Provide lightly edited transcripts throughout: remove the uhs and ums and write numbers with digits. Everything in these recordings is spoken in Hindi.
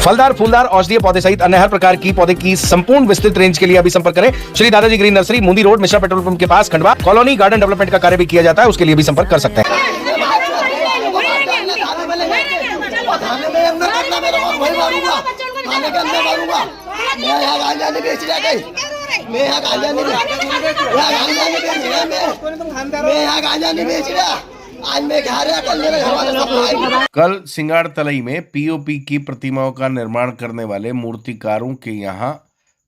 फलदार, फूलदार, औषधीय पौधे सहित अन्य हर प्रकार की पौधे की संपूर्ण विस्तृत रेंज के लिए अभी संपर्क करें श्री दादाजी ग्रीन नर्सरी, मुंदी रोड, मिश्रा पेट्रोल पंप के पास, खंडवा। कॉलोनी गार्डन डेवलपमेंट का कार्य भी किया जाता है, उसके लिए भी संपर्क कर सकते हैं। कल सिंगाड़तलई में पीओपी की प्रतिमाओं का निर्माण करने वाले मूर्तिकारों के यहाँ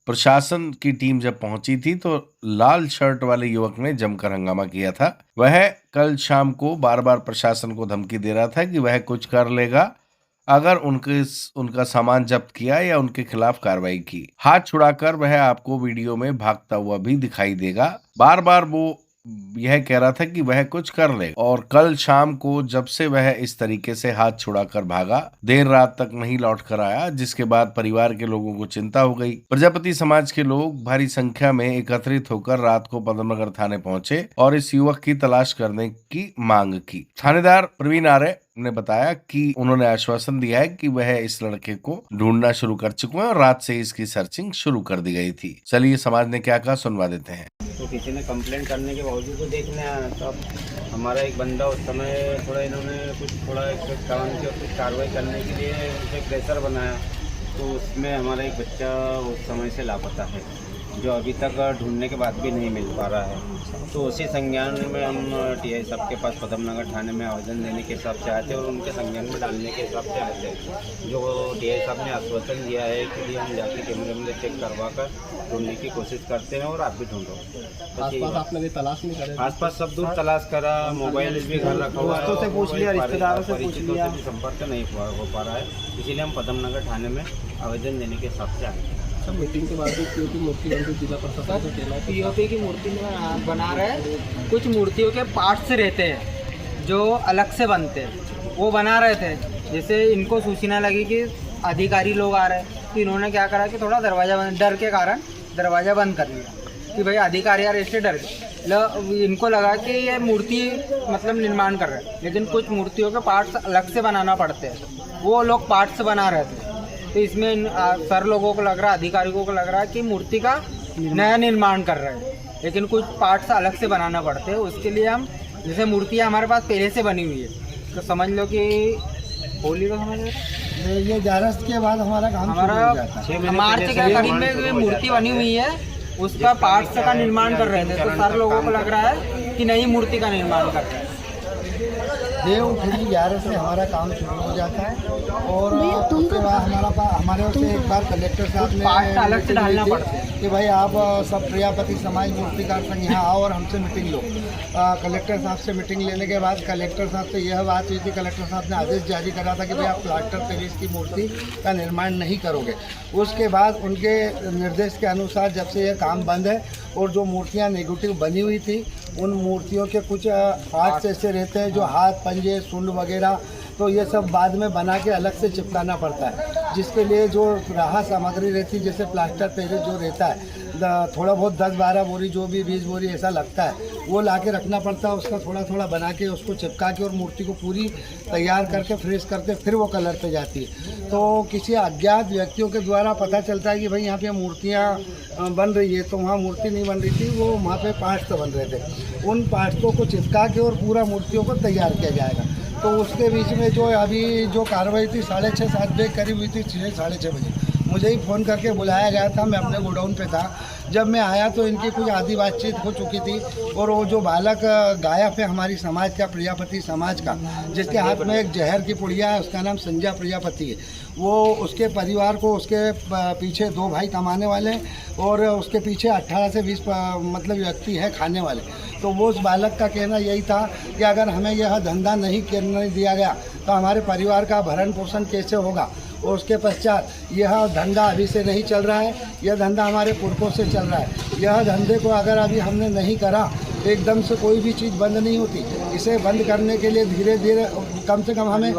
प्रशासन की टीम जब पहुंची थी तो लाल शर्ट वाले युवक ने जमकर हंगामा किया था। वह कल शाम को बार बार प्रशासन को धमकी दे रहा था कि वह कुछ कर लेगा अगर उनका सामान जब्त किया या उनके खिलाफ कार्रवाई की। हाथ छुड़ाकर वह आपको वीडियो में भागता हुआ भी दिखाई देगा। बार बार वो यह कह रहा था कि वह कुछ कर ले। और कल शाम को जब से वह इस तरीके से हाथ छुड़ाकर भागा, देर रात तक नहीं लौट कर आया, जिसके बाद परिवार के लोगों को चिंता हो गई। प्रजापति समाज के लोग भारी संख्या में एकत्रित होकर रात को पद्मनगर थाने पहुंचे और इस युवक की तलाश करने की मांग की। थानेदार प्रवीण आर्य ने बताया कि उन्होंने आश्वासन दिया है कि वह इस लड़के को ढूंढना शुरू कर चुके हैं और रात से इसकी सर्चिंग शुरू कर दी गई थी। चलिए समाज ने क्या कहा सुनवा देते हैं। तो किसी ने कंप्लेंट करने के बावजूद तो देखने आया, तब हमारा एक बंदा उस समय इन्होंने थोड़ा एक काम किया, कुछ कार्रवाई करने के लिए उसे प्रेशर बनाया, तो उसमें हमारा एक बच्चा उस समय से लापता है, जो अभी तक ढूंढने के बाद भी नहीं मिल पा रहा है। तो उसी संज्ञान में हम टीआई साहब के पास पद्मनगर थाने में आवेदन देने के हिसाब से आए थे और उनके संज्ञान में डालने के हिसाब से आए थे। जो टीआई साहब ने आश्वासन दिया है कि हम जाके कैमरे में चेक करवा कर ढूंढने की कोशिश करते हैं और आप भी ढूंढो। आसपास आपने भी तलाश नहीं करा? आसपास सब दूर तलाश करा, मोबाइल भी घर रखा हुआ है, से पूछ लिया, रिश्तेदारों से पूछ लिया, संपर्क नहीं हो पा रहा है, इसीलिए हम पद्मनगर थाने में आवेदन देने के हिसाब से आए। सब मीटिंग के बाद पीओपी मूर्ति बन जिला प्रशासन पीओपी की मूर्ति बना रहे, कुछ मूर्तियों के पार्ट्स रहते हैं जो अलग से बनते हैं, वो बना रहे थे। जैसे इनको सूचना लगी कि अधिकारी लोग आ रहे हैं, तो इन्होंने क्या करा कि थोड़ा दरवाज़ा बंद, डर के कारण दरवाज़ा बंद कर दिया कि भाई अधिकारी आ रहे, इससे डर गए। इनको लगा कि ये मूर्ति मतलब निर्माण कर रहे हैं, लेकिन कुछ मूर्तियों के पार्ट्स अलग से बनाना पड़ते हैं, वो लोग पार्ट्स बना रहे थे। तो इसमें सर लोगों को लग रहा है, अधिकारियों को लग रहा है कि मूर्ति का नया निर्माण कर रहे हैं, लेकिन कुछ पार्ट्स अलग से बनाना पड़ते हैं। उसके लिए हम, जैसे मूर्तियाँ हमारे पास पहले से बनी हुई है, तो समझ लो कि होली का समझ लो ये 11 के बाद हमारा मार्च के करीब में मूर्ति बनी हुई है, उसका पार्ट्स का निर्माण कर रहे थे। तो सर लोगों को लग रहा है कि नई मूर्ति का निर्माण कर रहे हैं। देव खड़ी 11 से हमारा काम शुरू हो जाता है और उसके बाद हमारे से एक बार कलेक्टर साहब ने अलग से डालना पड़ता है कि भाई आप सब प्रजापति समाज मूर्तिकार संघ यहाँ आओ और हमसे मीटिंग लो। कलेक्टर साहब से मीटिंग लेने के बाद कलेक्टर साहब से यह बात हुई थी, कलेक्टर साहब ने आदेश जारी करा था कि भाई आप प्लास्टर पेरिस की मूर्ति का निर्माण नहीं करोगे। उसके बाद उनके निर्देश के अनुसार जब से यह काम बंद है और जो मूर्तियाँ नेगेटिव बनी हुई थी, उन मूर्तियों के कुछ पार्ट्स ऐसे रहते हैं जो हाथ, पंजे, सूंड वगैरह, तो ये सब बाद में बना के अलग से चिपकाना पड़ता है, जिसके लिए जो राहत सामग्री रहती है, जैसे प्लास्टर पेरिस जो रहता है, थोड़ा बहुत 10-12 बोरी, जो भी 20 बोरी ऐसा लगता है, वो ला के रखना पड़ता है। उसका थोड़ा थोड़ा बना के उसको चिपका के और मूर्ति को पूरी तैयार करके फ्रेश करके फिर वो कलर पे जाती है। तो किसी अज्ञात व्यक्तियों के द्वारा पता चलता है कि भाई यहाँ पे मूर्तियाँ बन रही है, तो वहाँ मूर्ति नहीं बन रही थी, वो वहाँ पे पार्ट्स तो बन रहे थे। उन पार्ट्सों को चिपका के और पूरा मूर्तियों को तैयार किया जाएगा। तो उसके बीच में जो अभी जो कार्रवाई थी 6:30-7 बजे करीब हुई थी, 6-6:30 बजे मुझे ही फ़ोन करके बुलाया गया था। मैं अपने गोडाउन पे था। जब मैं आया तो इनकी कुछ आधी बातचीत हो चुकी थी और वो जो बालक गायब है हमारी समाज का, प्रजापति समाज का, जिसके हाथ में एक जहर की पुड़िया है, उसका नाम संजय प्रजापति है, वो उसके परिवार को, उसके पीछे 2 भाई कमाने वाले हैं और उसके पीछे 18 से 20 मतलब व्यक्ति है खाने वाले। तो वो उस बालक का कहना यही था कि अगर हमें यह धंधा नहीं करने दिया गया तो हमारे परिवार का भरण पोषण कैसे होगा। और उसके पश्चात यह धंधा अभी से नहीं चल रहा है, यह धंधा हमारे पुरखों से चल रहा है। यह धंधे को अगर अभी हमने नहीं करा, एकदम से कोई भी चीज़ बंद नहीं होती। इसे बंद करने के लिए धीरे धीरे कम से कम हमें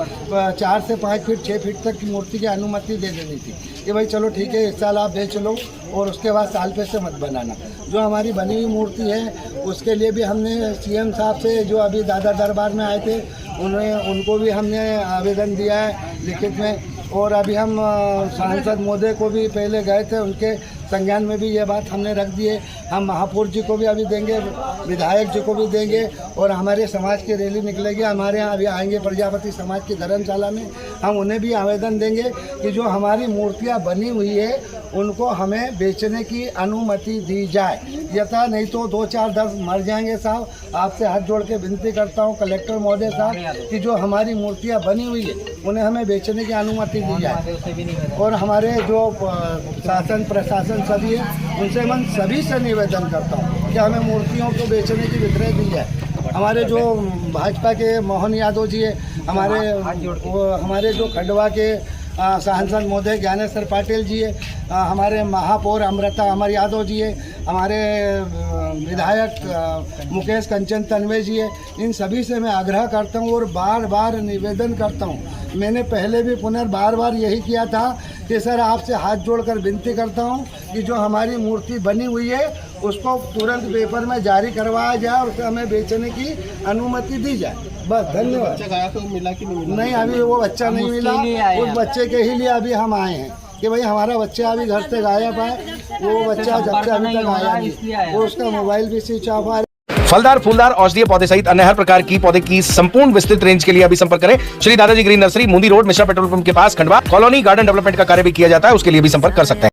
4 से 5 फीट 6 फीट तक की मूर्ति की अनुमति दे देनी थी कि भाई चलो ठीक है, इस साल आप बेच लो और उसके बाद साल पे से मत बनाना। जो हमारी बनी हुई मूर्ति है उसके लिए भी हमने सीएम साहब से, जो अभी दादा दरबार में आए थे, उनको भी हमने आवेदन दिया है लिखित में। और अभी हम सांसद महोदय को भी पहले गए थे, उनके संज्ञान में भी ये बात हमने रख दी है। हम महापौर जी को भी अभी देंगे, विधायक जी को भी देंगे और हमारे समाज की रैली निकलेगी। हमारे यहाँ अभी आएंगे प्रजापति समाज की धर्मशाला में, हम उन्हें भी आवेदन देंगे कि जो हमारी मूर्तियाँ बनी हुई है उनको हमें बेचने की अनुमति दी जाए, यथा नहीं तो 2-4-10 मर जाएंगे। साहब आपसे हाथ जोड़ के विनती करता हूँ कलेक्टर महोदय साहब कि जो हमारी मूर्तियाँ बनी हुई है उन्हें हमें बेचने की अनुमति दी जाए। और हमारे जो शासन प्रशासन सभी है उनसे मैं सभी से निवेदन करता हूँ कि हमें मूर्तियों को बेचने की विक्रय दी जाए। हमारे जो भाजपा के मोहन यादव जी है, हमारे जो खंडवा के सांसद महोदय ज्ञानेश्वर पाटिल जी है, हमारे महापौर अमृता अमर यादव जी है, हमारे विधायक मुकेश कंचन तन्वे जी है, इन सभी से मैं आग्रह करता हूँ और बार बार निवेदन करता हूँ। मैंने पहले भी बार बार यही किया था कि सर आपसे हाथ जोड़कर विनती करता हूँ कि जो हमारी मूर्ति बनी हुई है उसको तुरंत पेपर में जारी करवाया जाए और उसे हमें बेचने की अनुमति दी जाए। बस धन्यवाद। तो मिला कि नहीं मिला? नहीं, अभी वो बच्चा नहीं मिला। उस बच्चे के ही लिए अभी हम आए हैं कि भाई हमारा बच्चा अभी घर से गायब है। वो बच्चा जब से अभी तक आया नहीं, वो उसका मोबाइल भी स्विच ऑफ है। फलदार, फूलदार, औषधीय पौधे सहित अन्य हर प्रकार की पौधे की संपूर्ण विस्तृत रेंज के लिए अभी संपर्क करें श्री दादाजी ग्रीन नर्सरी, मुंदी रोड, मिश्रा पेट्रोल पंप के पास, खंडवा। कॉलोनी गार्डन डेवलपमेंट का कार्य भी किया जाता है, उसके लिए भी संपर्क कर सकते हैं।